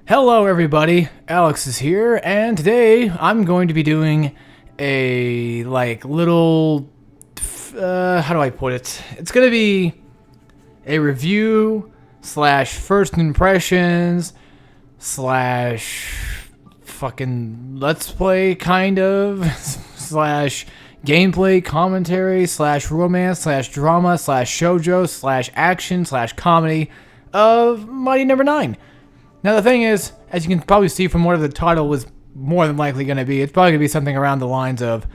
Hello everybody, Alex is here, and today I'm going to be doing a, little, how do I put it? It's going to be a review slash first impressions slash fucking let's play kind of slash gameplay commentary slash romance slash drama slash shoujo slash action slash comedy of Mighty No.9. Now the thing is, as you can probably see from what the title was more than likely going to be, it's probably going to be something around the lines of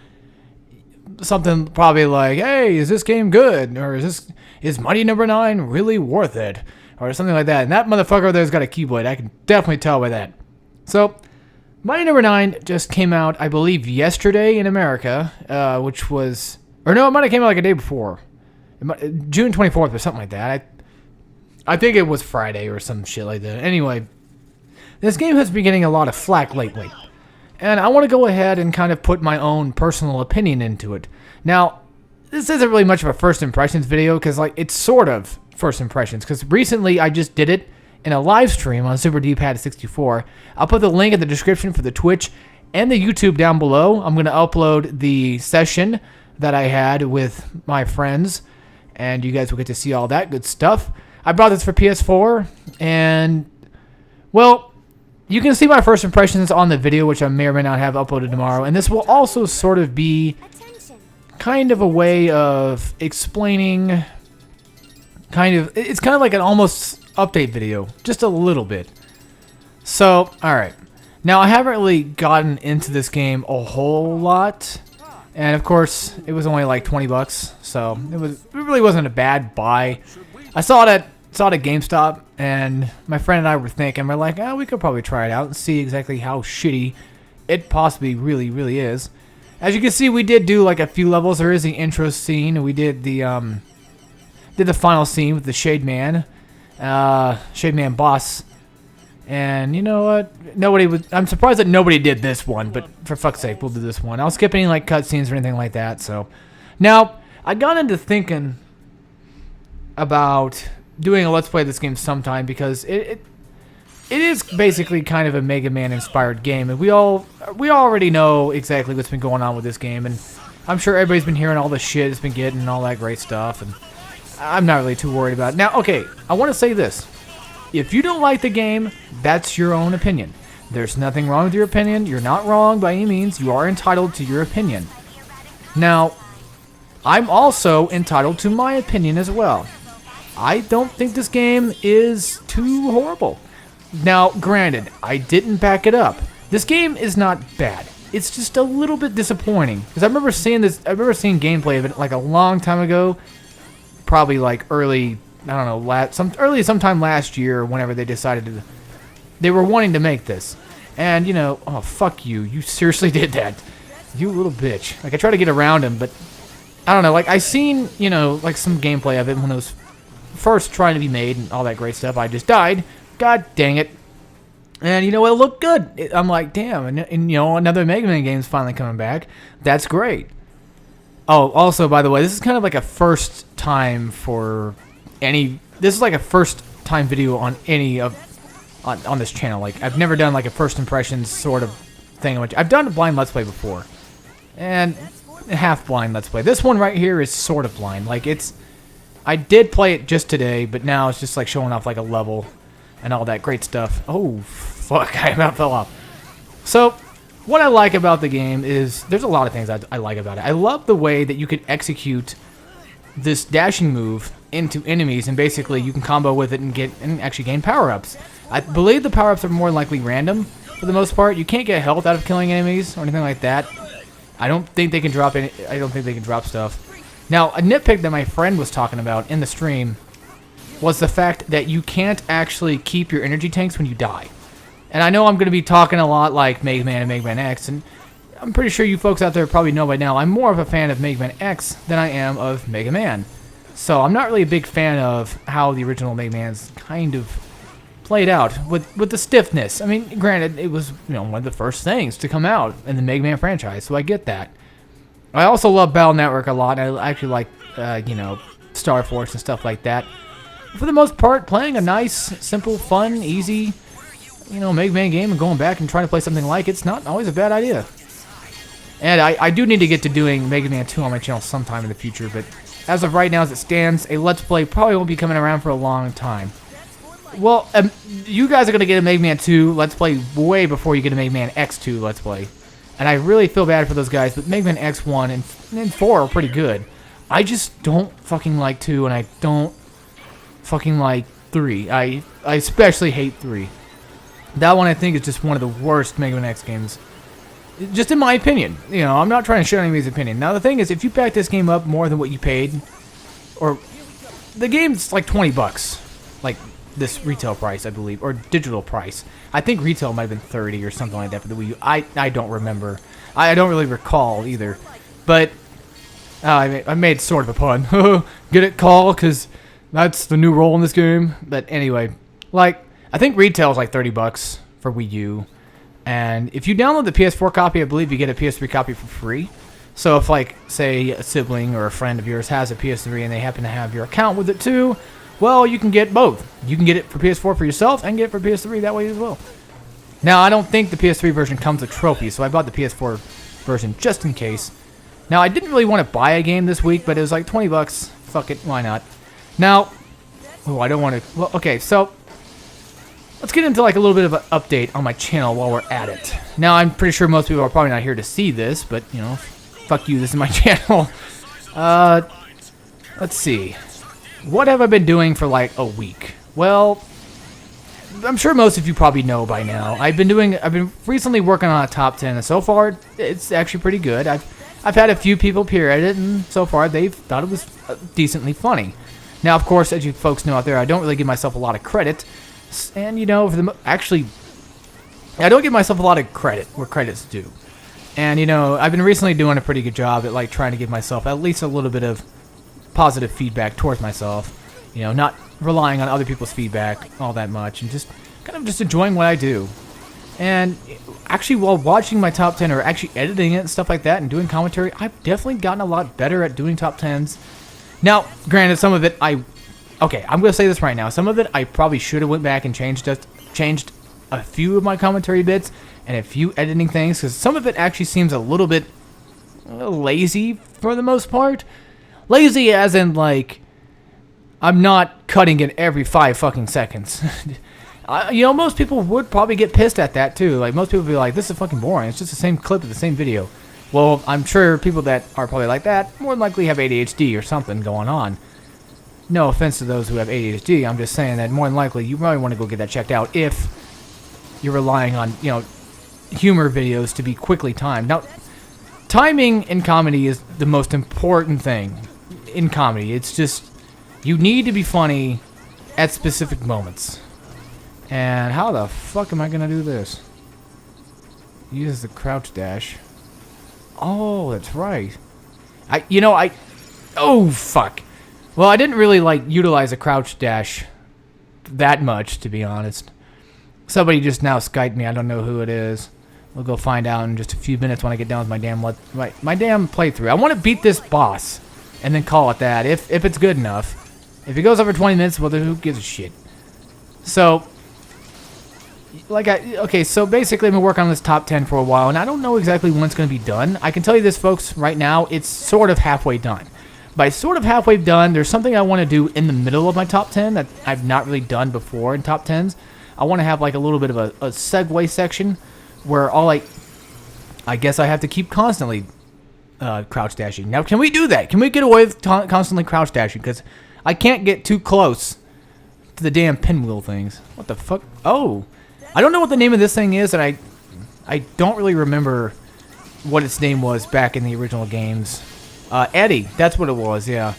something probably like, hey, is this game good? Or is Mighty No.9 really worth it? Or something like that. And that motherfucker there's got a keyblade. I can definitely tell by that. So, Mighty No.9 just came out, I believe, yesterday in America, which was... Or no, it might have came out like a day before. June 24th or something like that. I think it was Friday or some shit like that. Anyway, this game has been getting a lot of flack lately. And I want to go ahead and kind of put my own personal opinion into it. Now, this isn't really much of a first impressions video because it's sort of first impressions. Because recently I just did it in a live stream on Super D-Pad 64. I'll put the link in the description for the Twitch and the YouTube down below. I'm going to upload the session that I had with my friends. And you guys will get to see all that good stuff. I brought this for PS4, and, well, you can see my first impressions on the video, which I may or may not have uploaded tomorrow, and this will also sort of be kind of a way of explaining, it's kind of like an almost update video, just a little bit. So, alright. Now, I haven't really gotten into this game a whole lot, and of course, it was only like 20 bucks, so it really wasn't a bad buy. I saw it at GameStop, and my friend and I were thinking, we're like, we could probably try it out and see exactly how shitty it possibly really, really is. As you can see, we did do like a few levels. There is the intro scene, and we did the final scene with the Shade Man boss. And you know what? I'm surprised that nobody did this one, but for fuck's sake, we'll do this one. I'll skip any cutscenes or anything like that. So now I got into thinking about doing a Let's Play of this game sometime because it is basically kind of a Mega Man inspired game, and we already know exactly what's been going on with this game, and I'm sure everybody's been hearing all the shit it's been getting and all that great stuff, and I'm not really too worried about it. Now, okay, I want to say this. If you don't like the game, that's your own opinion. There's nothing wrong with your opinion. You're not wrong by any means. You are entitled to your opinion. Now, I'm also entitled to my opinion as well. I don't think this game is too horrible. Now, granted, I didn't back it up. This game is not bad. It's just a little bit disappointing. Because I remember seeing gameplay of it like a long time ago. Probably like early, I don't know, sometime last year, whenever they decided they were wanting to make this. And, oh, fuck you. You seriously did that. You little bitch. I tried to get around him, but I don't know. I seen, some gameplay of it when it was first trying to be made and all that great stuff. I just died. God dang it. And it looked good. I'm like, damn. And another Mega Man game's finally coming back. That's great. Oh, also, by the way, this is kind of like a first time this is like a first time video on on this channel. I've never done a first impressions sort of thing. I've done a blind Let's Play before. And half blind Let's Play. This one right here is sort of blind. I did play it just today, but now it's just showing off a level and all that great stuff. Oh, fuck, I about fell off. So, what I like about the game is, there's a lot of things I like about it. I love the way that you can execute this dashing move into enemies, and basically you can combo with it and actually gain power-ups. I believe the power-ups are more likely random, for the most part. You can't get health out of killing enemies or anything like that. I don't think they can drop stuff. Now, a nitpick that my friend was talking about in the stream was the fact that you can't actually keep your energy tanks when you die. And I know I'm going to be talking a lot like Mega Man and Mega Man X, and I'm pretty sure you folks out there probably know by now I'm more of a fan of Mega Man X than I am of Mega Man. So I'm not really a big fan of how the original Mega Man's kind of played out with the stiffness. I mean, granted, it was one of the first things to come out in the Mega Man franchise, so I get that. I also love Battle Network a lot. I actually like, Star Force and stuff like that. For the most part, playing a nice, simple, fun, easy you know, Mega Man game and going back and trying to play something like it's not always a bad idea. And I do need to get to doing Mega Man 2 on my channel sometime in the future, but as of right now, as it stands, a Let's Play probably won't be coming around for a long time. Well, you guys are going to get a Mega Man 2 Let's Play way before you get a Mega Man X2 Let's Play. And I really feel bad for those guys, but Mega Man X1 and 4 are pretty good. I just don't fucking like 2, and I don't fucking like 3. I especially hate 3. That one, I think, is just one of the worst Mega Man X games. Just in my opinion. You know, I'm not trying to share anybody's opinion. Now, the thing is, if you pack this game up more than what you paid, or the game's like $20, like this retail price, I believe, or digital price. I think retail might have been 30 or something like that for the Wii U. I don't remember. I don't really recall either. But I made sort of a pun. Get it, call, because that's the new role in this game. But anyway, like, I think retail is like $30 for Wii U. And if you download the PS4 copy, I believe you get a PS3 copy for free. So if, like, say a sibling or a friend of yours has a PS3 and they happen to have your account with it too, well, you can get both. You can get it for PS4 for yourself and get it for PS3 that way as well. Now, I don't think the PS3 version comes with trophies, so I bought the PS4 version just in case. Now, I didn't really want to buy a game this week, but it was like $20. Fuck it, why not? Now, oh, I don't want to... Well, okay, so let's get into like a little bit of an update on my channel while we're at it. Now, I'm pretty sure most people are probably not here to see this, but, you know, fuck you, this is my channel. Let's see. What have I been doing for like a week? Well, I'm sure most of you probably know by now. I've been recently working on a top 10, and so far it's actually pretty good. I've had a few people peer at it, and so far they've thought it was decently funny. Now, of course, as you folks know out there, I don't really give myself a lot of credit, and you know, actually, I don't give myself a lot of credit where credit's due. And you know, I've been recently doing a pretty good job at like trying to give myself at least a little bit of positive feedback towards myself, you know, not relying on other people's feedback all that much, and just kind of just enjoying what I do. And actually, while watching my top 10 or actually editing it and stuff like that and doing commentary, I've definitely gotten a lot better at doing top 10s. Now, granted, some of it I'm gonna say this right now, some of it I probably should have went back and changed a few of my commentary bits and a few editing things, because some of it actually seems a little bit lazy for the most part. Lazy as in, like, I'm not cutting it every 5 fucking seconds. You know, most people would probably get pissed at that, too. Like, most people would be like, this is fucking boring. It's just the same clip of the same video. Well, I'm sure people that are probably like that more than likely have ADHD or something going on. No offense to those who have ADHD. I'm just saying that more than likely you probably want to go get that checked out if you're relying on, you know, humor videos to be quickly timed. Now, timing in comedy is the most important thing in comedy. It's just, you need to be funny at specific moments. And how the fuck am I gonna do this? Use the crouch dash. Oh, that's right. Oh, fuck. Well, I didn't really, like, utilize a crouch dash that much, to be honest. Somebody just now Skyped me. I don't know who it is. We'll go find out in just a few minutes when I get down with my damn playthrough. I want to beat this boss and then call it that, if it's good enough. If it goes over 20 minutes, well, then who gives a shit? So, so basically I've been working on this top 10 for a while, and I don't know exactly when it's going to be done. I can tell you this, folks, right now, it's sort of halfway done. By sort of halfway done, there's something I want to do in the middle of my top 10 that I've not really done before in top 10s. I want to have like a little bit of a segue section where I guess I have to keep constantly crouch dashing. Now, can we do that? Can we get away with constantly crouch dashing? Because I can't get too close to the damn pinwheel things. What the fuck? Oh, I don't know what the name of this thing is, and I don't really remember what its name was back in the original games. Eddie, that's what it was, yeah.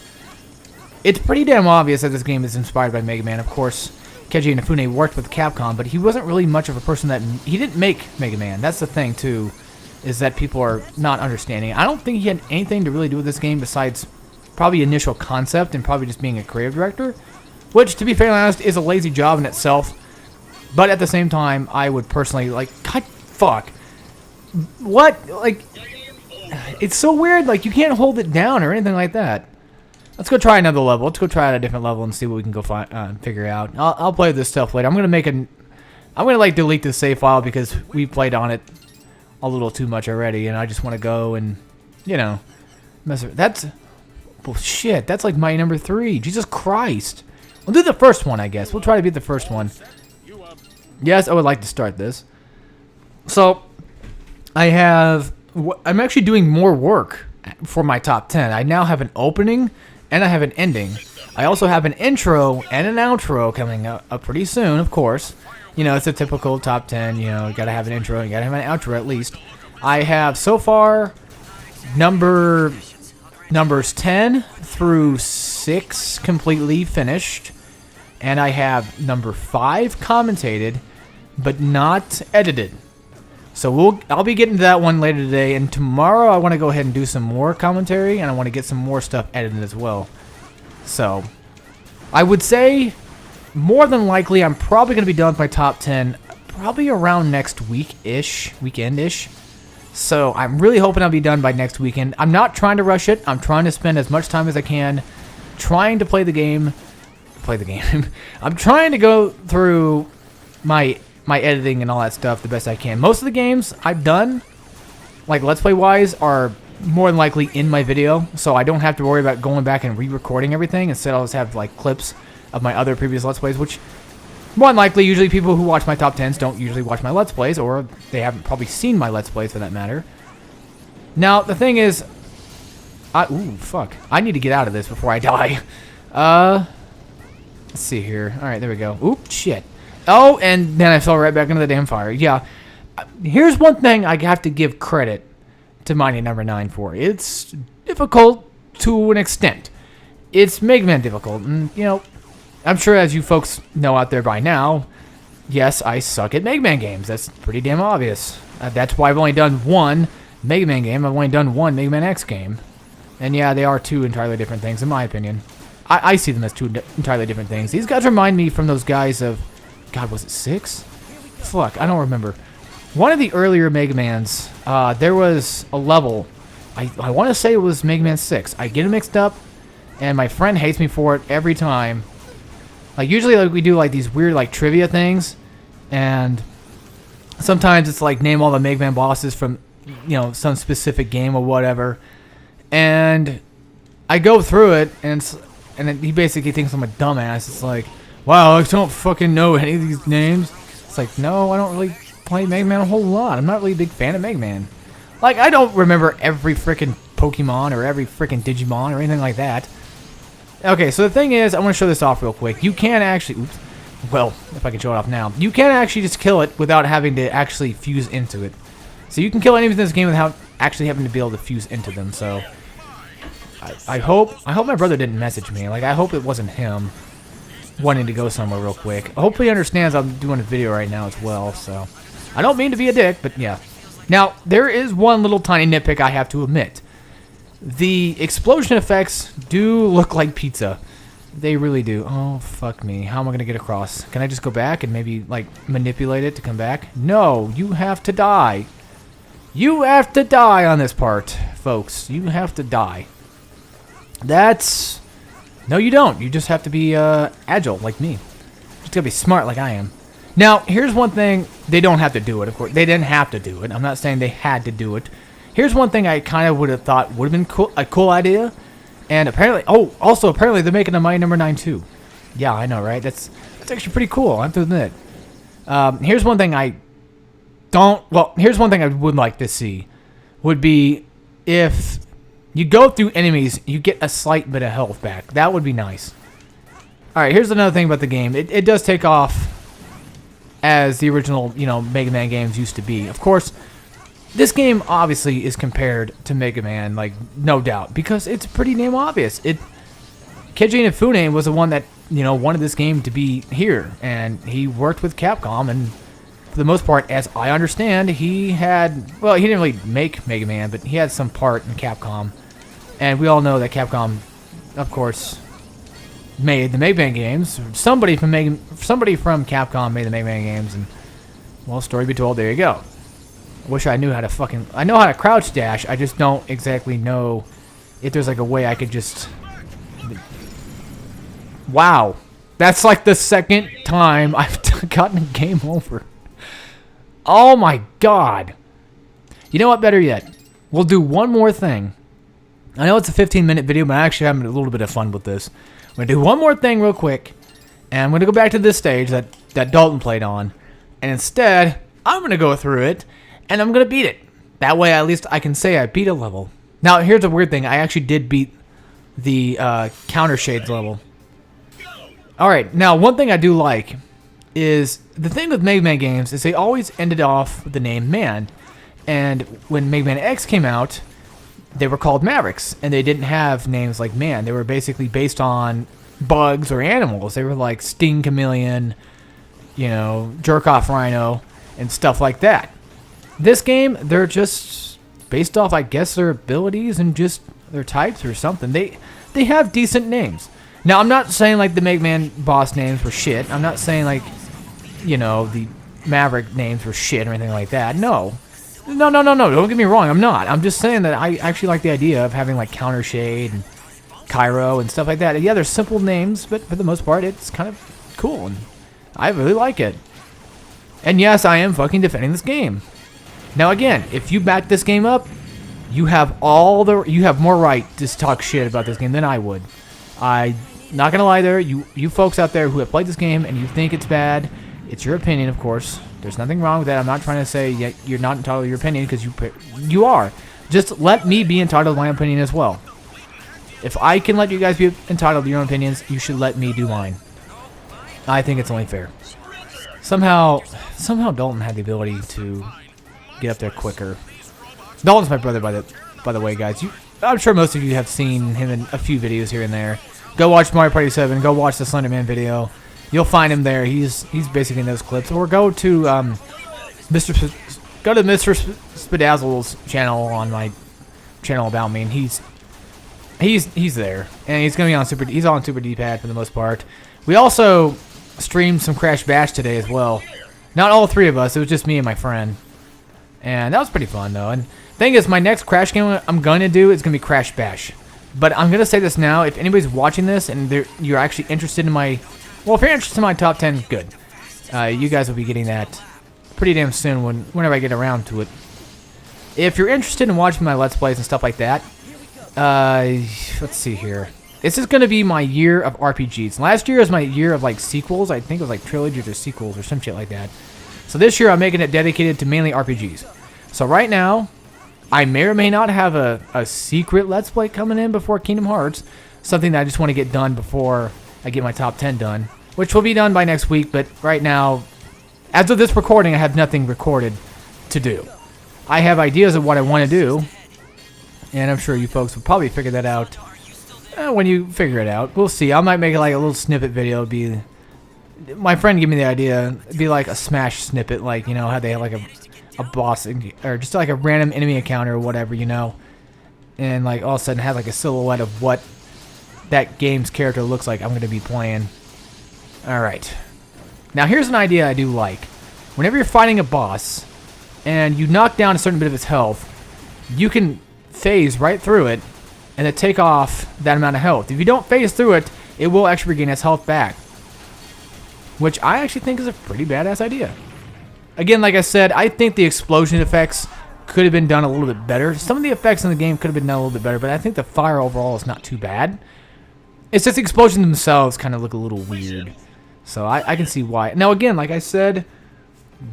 It's pretty damn obvious that this game is inspired by Mega Man. Of course, Keiji Inafune worked with Capcom, but he wasn't really much of a person that... He didn't make Mega Man. That's the thing, too, is that people are not understanding. I don't think he had anything to really do with this game besides probably initial concept and probably just being a creative director, which, to be fairly honest, is a lazy job in itself. But at the same time, I would personally, like... God, fuck. What? Like... It's so weird, like, you can't hold it down or anything like that. Let's go try another level. Let's go try at a different level and see what we can go figure out. I'll play this stuff later. I'm going to make I'm gonna like delete this save file because we played on it a little too much already, and I just want to go and, you know, mess with. That's bullshit. That's like my number 3. Jesus Christ. We'll do the first one, I guess. We'll try to beat the first one. Yes, I would like to start this. So, I'm actually doing more work for my top 10. I now have an opening and I have an ending. I also have an intro and an outro coming up pretty soon, of course. You know, it's a typical top 10, you know, you gotta have an intro, you gotta have an outro at least. I have so far numbers 10 through 6 completely finished. And I have number 5 commentated, but not edited. So I'll be getting to that one later today, and tomorrow I want to go ahead and do some more commentary, and I want to get some more stuff edited as well. So, I would say, more than likely, I'm probably going to be done with my top 10, probably around next weekend-ish. So, I'm really hoping I'll be done by next weekend. I'm not trying to rush it. I'm trying to spend as much time as I can trying to play the game. I'm trying to go through my editing and all that stuff the best I can. Most of the games I've done, like Let's Play-wise, are more than likely in my video, so I don't have to worry about going back and re-recording everything. Instead, I'll just have like clips of my other previous Let's Plays, which more than likely, usually people who watch my top 10s don't usually watch my Let's Plays, or they haven't probably seen my Let's Plays for that matter. Now, the thing is, ooh, fuck. I need to get out of this before I die. Let's see here. Alright, there we go. Oop, shit. Oh, and then I fell right back into the damn fire. Yeah. Here's one thing I have to give credit to Mighty No.9 for. It's difficult to an extent. It's Mega Man difficult. And, you know, I'm sure as you folks know out there by now, yes, I suck at Mega Man games. That's pretty damn obvious. That's why I've only done one Mega Man game. I've only done one Mega Man X game. And yeah, they are two entirely different things, in my opinion. I see them as two entirely different things. These guys remind me from those guys of... God, was it 6? Fuck, I don't remember. One of the earlier Mega Mans, there was a level. I want to say it was Mega Man 6. I get it mixed up, and my friend hates me for it every time. Like, usually like, we do like these weird like trivia things, and sometimes it's like name all the Mega Man bosses from, you know, some specific game or whatever. And I go through it, and then he basically thinks I'm a dumbass. It's like, wow, I don't fucking know any of these names. It's like, no, I don't really play Mega Man a whole lot. I'm not really a big fan of Mega Man. Like, I don't remember every freaking Pokemon or every freaking Digimon or anything like that. Okay, so the thing is, I want to show this off real quick. You can actually... Oops. Well, if I can show it off now. You can actually just kill it without having to actually fuse into it. So you can kill anything in this game without actually having to be able to fuse into them, so... I hope my brother didn't message me. Like, I hope it wasn't him wanting to go somewhere real quick. I hope he understands I'm doing a video right now as well, so... I don't mean to be a dick, but yeah. Now, there is one little tiny nitpick I have to admit. The explosion effects do look like pizza. They really do. Oh, fuck me. How am I going to get across? Can I just go back and maybe, like, manipulate it to come back? No, you have to die. You have to die on this part, folks. You have to die. That's... No, you don't. You just have to be agile, like me. You just gotta be smart like I am. Now, here's one thing. They don't have to do it, of course. They didn't have to do it. I'm not saying they had to do it. Here's one thing I kind of would have thought would have been cool, a cool idea. And apparently... Oh, also, apparently they're making a Mighty No.9 too. Yeah, I know, right? That's actually pretty cool, I have to admit. Here's one thing I don't... Well, here's one thing I would like to see. Would be if... You go through enemies, you get a slight bit of health back. That would be nice. Alright, here's another thing about the game. It does take off as the original, you know, Mega Man games used to be. Of course, this game obviously is compared to Mega Man, like, no doubt. Because it's pretty damn obvious. Keiji Inafune was the one that, you know, wanted this game to be here. And he worked with Capcom, and for the most part, as I understand, he had... Well, he didn't really make Mega Man, but he had some part in Capcom. And we all know that Capcom, of course, made the Mega Man games. Somebody from Capcom made the Mega Man games, and, well, story be told, there you go. I wish I knew how to fucking... I know how to crouch dash, I just don't exactly know if there's like a way I could just... Wow. That's like the second time I've gotten a game over. Oh my god. You know what? Better yet. We'll do one more thing. I know it's a 15-minute video, but I'm actually having a little bit of fun with this. I'm going to do one more thing real quick. And I'm going to go back to this stage that Dalton played on. And instead, I'm going to go through it. And I'm going to beat it. That way, at least I can say I beat a level. Now, here's a weird thing. I actually did beat the Counter Shades level. Alright, now one thing I do like is the thing with Mega Man games is they always ended off with the name Man. And when Mega Man X came out, they were called Mavericks. And they didn't have names like Man. They were basically based on bugs or animals. They were like Sting Chameleon, you know, Jerk Off Rhino, and stuff like that. This game, they're just based off, I guess, their abilities and just their types or something. They have decent names. Now, I'm not saying like the Mega Man boss names were shit. I'm not saying like, you know, the Maverick names were shit or anything like that. No. No. Don't get me wrong. I'm not. I'm just saying that I actually like the idea of having like Counter Shade and Cairo and stuff like that. Yeah, they're simple names, but for the most part, it's kind of cool. And I really like it. And yes, I am fucking defending this game. Now, again, if you back this game up, you have more right to talk shit about this game than I would. I'm not gonna lie there. You folks out there who have played this game and you think it's bad, it's your opinion, of course. There's nothing wrong with that. I'm not trying to say you're not entitled to your opinion, because you are. Just let me be entitled to my opinion as well. If I can let you guys be entitled to your own opinions, you should let me do mine. I think it's only fair. Somehow Dalton had the ability to get up there quicker. Dalton's my brother, by the way, guys. I'm sure most of you have seen him in a few videos here and there. Go watch Mario Party 7. Go watch the Slender Man video. You'll find him there. He's basically in those clips. Or go to Mr. Spadazzle's channel on my channel about me, and he's there, and he's gonna be on he's on Super D-pad for the most part. We also streamed some Crash Bash today as well. Not all three of us. It was just me and my friend, and that was pretty fun though. And thing is, my next Crash game I'm gonna do is gonna be Crash Bash. But I'm gonna say this now: if anybody's watching this and you're actually interested in my, well, if you're interested in my top 10, good. You guys will be getting that pretty damn soon whenever I get around to it. If you're interested in watching my Let's Plays and stuff like that, let's see here. This is gonna be my year of RPGs. Last year was my year of like sequels. I think it was like trilogies or sequels or some shit like that. So this year I'm making it dedicated to mainly RPGs. So right now, I may or may not have a secret Let's Play coming in before Kingdom Hearts. Something that I just want to get done before I get my top 10 done. Which will be done by next week, but right now, as of this recording, I have nothing recorded to do. I have ideas of what I want to do, and I'm sure you folks will probably figure that out when you figure it out. We'll see. I might make like a little snippet video. It'd be, my friend gave me the idea. It'd be like a Smash snippet, like, you know, how they have like a boss, or just like a random enemy encounter or whatever, you know, and like all of a sudden have like a silhouette of what that game's character looks like I'm going to be playing. Alright. Now here's an idea I do like. Whenever you're fighting a boss and you knock down a certain bit of its health, you can phase right through it and then take off that amount of health. If you don't phase through it, it will actually regain its health back, which I actually think is a pretty badass idea. Again, like I said, I think the explosion effects could have been done a little bit better. Some of the effects in the game could have been done a little bit better, but I think the fire overall is not too bad. It's just the explosions themselves kind of look a little weird. So I can see why. Now again, like I said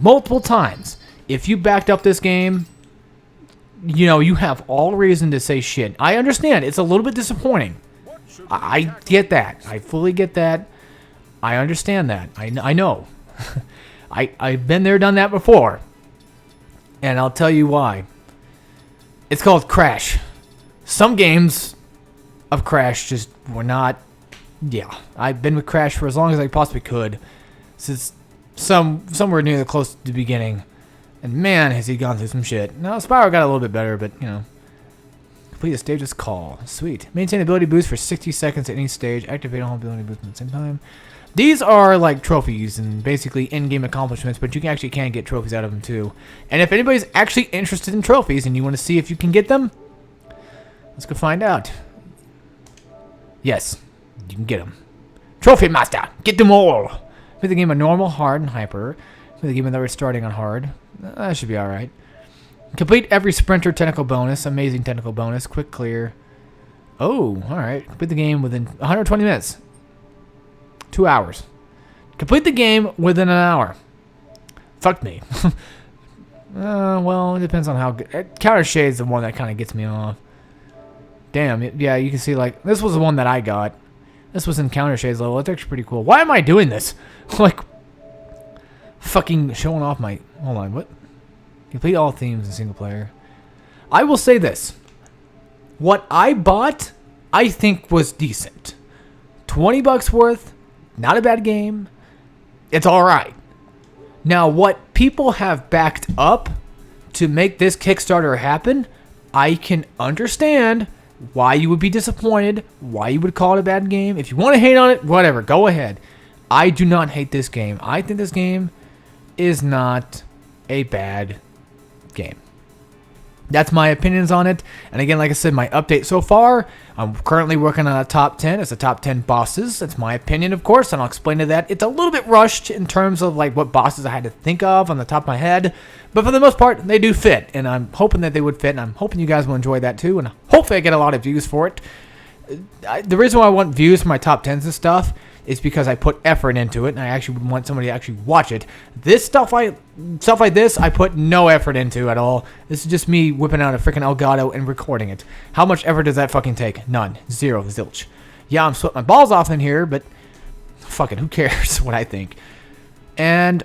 multiple times, if you backed up this game, you know, you have all reason to say shit. I understand. It's a little bit disappointing. I get that. I fully get that. I understand that. I know. I've been there, done that before. And I'll tell you why. It's called Crash. Some games of Crash just were not... Yeah, I've been with Crash for as long as I possibly could. Since somewhere near the close to the beginning. And man, has he gone through some shit. Now, Spyro got a little bit better, but, you know. Complete a stage's call. Sweet. Maintain ability boost for 60 seconds at any stage. Activate all ability boosts at the same time. These are like trophies and basically in-game accomplishments, but you can get trophies out of them too. And if anybody's actually interested in trophies and you want to see if you can get them, let's go find out. Yes, you can get them. Trophy Master, get them all. Play the game on normal, hard, and hyper. Play the game without restarting on hard. That should be alright. Complete every sprinter technical bonus. Amazing technical bonus. Quick clear. Oh, alright. Complete the game within 120 minutes. 2 hours. Complete the game within an hour. Fuck me. Well, it depends on how good. Counter Shade's the one that kind of gets me off. Damn, yeah, you can see, like, this was the one that I got. This was in Counter Shade's level. It's actually pretty cool. Why am I doing this? Like, fucking showing off my... Hold on, what? Complete all themes in single player. I will say this. What I bought, I think was decent. $20 worth, not a bad game. It's alright. Now, what people have backed up to make this Kickstarter happen, I can understand why you would be disappointed, why you would call it a bad game. If you want to hate on it, whatever, go ahead. I do not hate this game. I think this game is not a bad game. That's my opinions on it. And again, like I said, my update so far, I'm currently working on a top 10. It's the top 10 bosses. That's my opinion, of course, and I'll explain to that. It's a little bit rushed in terms of like what bosses I had to think of on the top of my head. But for the most part, they do fit. And I'm hoping that they would fit. And I'm hoping you guys will enjoy that too. And hopefully I get a lot of views for it. The reason why I want views for my top 10s and stuff is because I put effort into it, and I actually would want somebody to actually watch it. This stuff like this, I put no effort into at all. This is just me whipping out a freaking Elgato and recording it. How much effort does that fucking take? None. Zero. Zilch. Yeah, I'm sweating my balls off in here, but fuck it, who cares what I think? And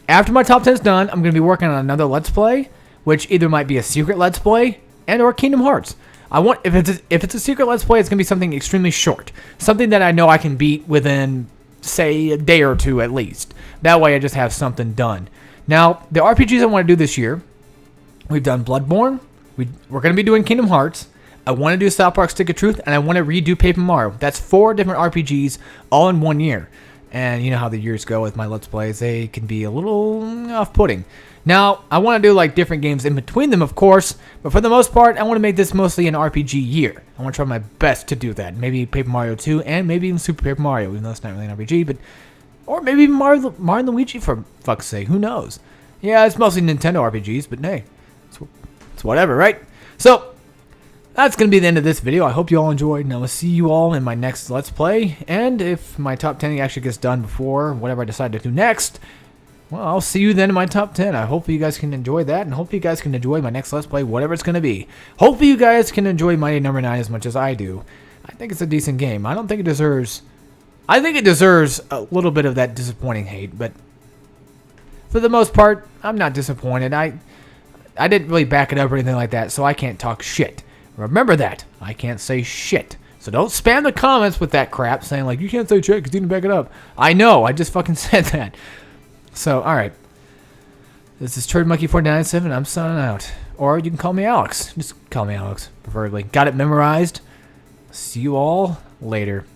after my top 10 is done, I'm going to be working on another Let's Play, which either might be a secret Let's Play and or Kingdom Hearts. I want if it's a secret Let's Play, it's gonna be something extremely short, something that I know I can beat within, say, a day or two at least. That way, I just have something done. Now, the RPGs I want to do this year, we've done Bloodborne. We're gonna be doing Kingdom Hearts. I want to do South Park: Stick of Truth, and I want to redo Paper Mario. That's 4 different RPGs all in 1 year. And you know how the years go with my Let's Plays; they can be a little off-putting. Now, I want to do like different games in between them, of course, but for the most part, I want to make this mostly an RPG year. I want to try my best to do that. Maybe Paper Mario 2 and maybe even Super Paper Mario, even though it's not really an RPG, but or maybe even Mario and Luigi for fuck's sake. Who knows? Yeah, it's mostly Nintendo RPGs, but hey, it's whatever, right? So that's going to be the end of this video. I hope you all enjoyed, and I will see you all in my next Let's Play. And if my top 10 actually gets done before whatever I decide to do next, well, I'll see you then in my top 10. I hope you guys can enjoy that, and hope you guys can enjoy my next Let's Play, whatever it's going to be. Hopefully you guys can enjoy Mighty No.9 as much as I do. I think it's a decent game. I think it deserves a little bit of that disappointing hate, but for the most part, I'm not disappointed. I didn't really back it up or anything like that, so I can't talk shit. Remember that. I can't say shit. So don't spam the comments with that crap saying, like, you can't say shit because you didn't back it up. I know. I just fucking said that. So, alright. This is Turd Monkey 497. I'm signing out. Or you can call me Alex. Just call me Alex, preferably. Got it memorized. See you all later.